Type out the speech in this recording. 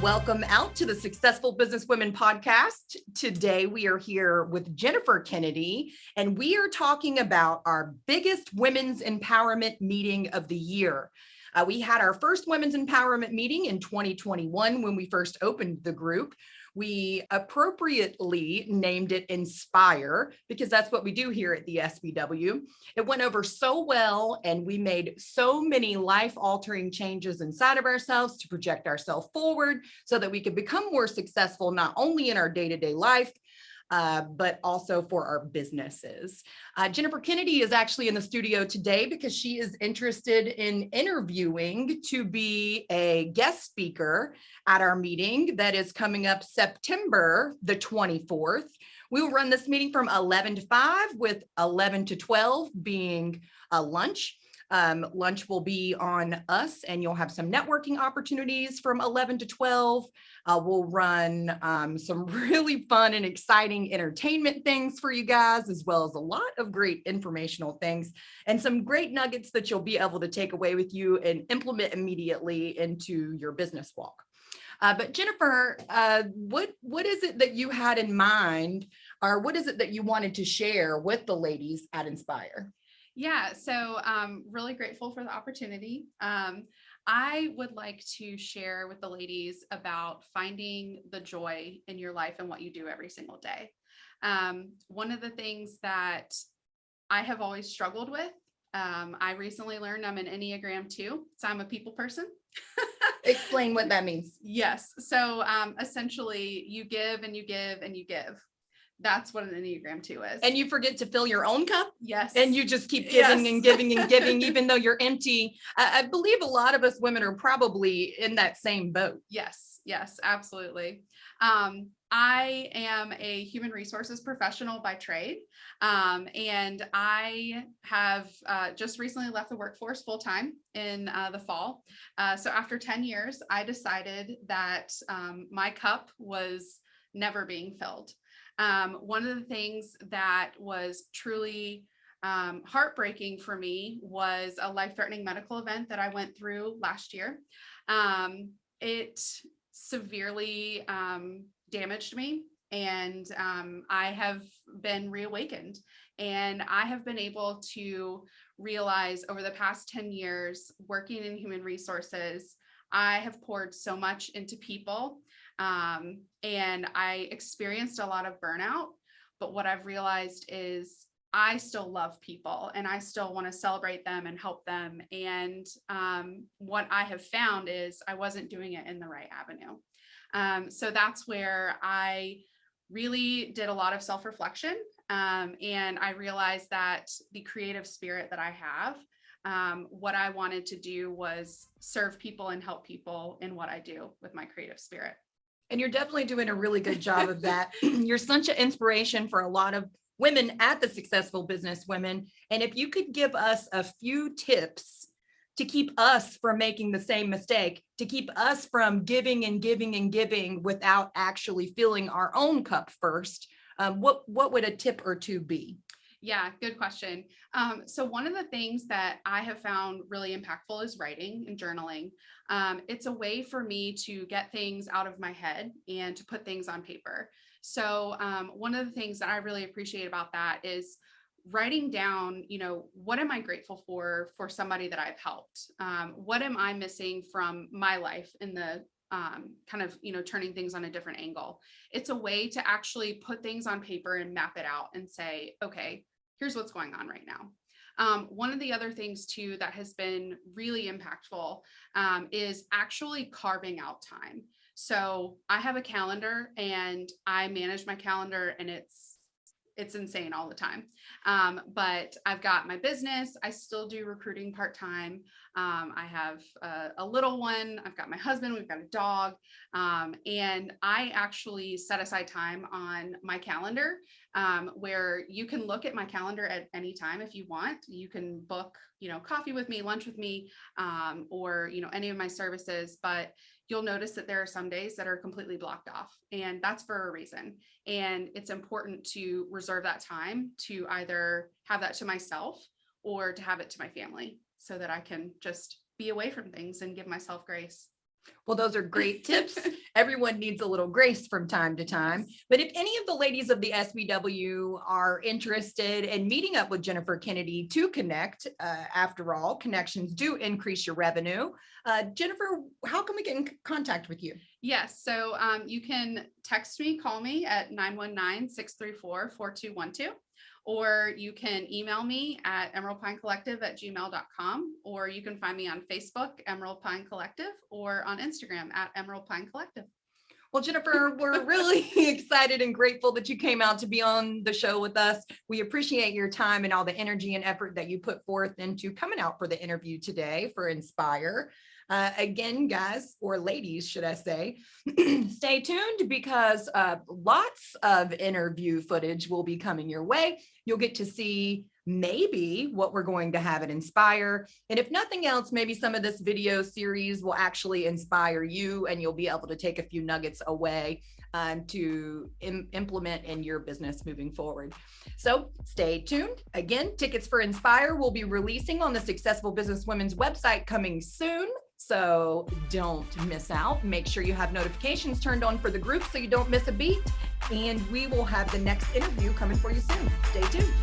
Welcome out to the Successful Businesswomen podcast. Today we are here with Jenn Kennedy, and we are talking about our biggest women's empowerment meeting of the year. We had our first women's empowerment meeting in 2021 when we first opened the group. We appropriately named it Inspire because that's what we do here at the SBW. It went over so well, and we made so many life-altering changes inside of ourselves to project ourselves forward so that we could become more successful, not only in our day-to-day life, but also for our businesses. Jenn Kennedy is actually in the studio today because she is interested in interviewing to be a guest speaker at our meeting that is coming up September the 24th. We will run this meeting from 11 to 5 with 11 to 12 being a lunch. Lunch will be on us, and you'll have some networking opportunities from 11 to 12. We'll run some really fun and exciting entertainment things for you guys, as well as a lot of great informational things and some great nuggets that you'll be able to take away with you and implement immediately into your business walk. But Jennifer, what is it that you had in mind, or what is it that you wanted to share with the ladies at Inspire? Yeah, so really grateful for the opportunity. I would like to share with the ladies about finding the joy in your life and what you do every single day. One of the things that I have always struggled with, I recently learned I'm an Enneagram 2, so I'm a people person. Explain what that means. Yes, so essentially you give and you give and you give. That's what an Enneagram 2 is. And you forget to fill your own cup? Yes. And you just keep giving Yes. and giving and giving, even though you're empty. I believe a lot of us women are probably in that same boat. Yes, absolutely. I am a human resources professional by trade, and I have just recently left the workforce full time in the fall. So after 10 years, I decided that my cup was never being filled. One of the things that was truly heartbreaking for me was a life-threatening medical event that I went through last year. It severely damaged me, and I have been reawakened, and I have been able to realize over the past 10 years working in human resources, I have poured so much into people. And I experienced a lot of burnout, but what I've realized is I still love people and I still want to celebrate them and help them. And what I have found is I wasn't doing it in the right avenue. So that's where I really did a lot of self-reflection. And I realized that the creative spirit that I have, what I wanted to do was serve people and help people in what I do with my creative spirit. And you're definitely doing a really good job of that. You're such an inspiration for a lot of women at the Successful Businesswomen. And if you could give us a few tips to keep us from making the same mistake, to keep us from giving and giving and giving without actually filling our own cup first, what would a tip or two be? Yeah, good question. So one of the things that I have found really impactful is writing and journaling. It's a way for me to get things out of my head and to put things on paper. So one of the things that I really appreciate about that is writing down, what am I grateful for somebody that I've helped? What am I missing from my life in the kind of, turning things on a different angle? It's a way to actually put things on paper and map it out and say, okay, here's what's going on right now. One of the other things too that has been really impactful is actually carving out time. So I have a calendar and I manage my calendar, and it's insane all the time. But I've got my business. I still do recruiting part-time. I have a little one. I've got my husband. We've got a dog. And I actually set aside time on my calendar where you can look at my calendar at any time if you want. You can book, coffee with me, lunch with me, or, any of my services. But you'll notice that there are some days that are completely blocked off, and that's for a reason. And it's important to reserve that time to either have that to myself or to have it to my family so that I can just be away from things and give myself grace. Well, those are great tips. Everyone needs a little grace from time to time. But if any of the ladies of the SBW are interested in meeting up with Jennifer Kennedy to connect, after all, connections do increase your revenue. Jennifer, how can we get in contact with you? Yes. So you can text me, call me at 919-634-4212. Or you can email me at emeraldpinecollective@gmail.com, or you can find me on Facebook, Emerald Pine Collective, or on Instagram at Emerald Pine Collective. Well, Jennifer, we're really excited and grateful that you came out to be on the show with us. We appreciate your time and all the energy and effort that you put forth into coming out for the interview today for Inspire. Again, guys, or ladies, should I say, stay tuned because lots of interview footage will be coming your way. You'll get to see maybe what we're going to have at Inspire. And if nothing else, maybe some of this video series will actually inspire you and you'll be able to take a few nuggets away to implement in your business moving forward. So stay tuned. Again, tickets for Inspire will be releasing on the Successful Businesswomen's website coming soon. So don't miss out. Make sure you have notifications turned on for the group so you don't miss a beat. And we will have the next interview coming for you soon. Stay tuned.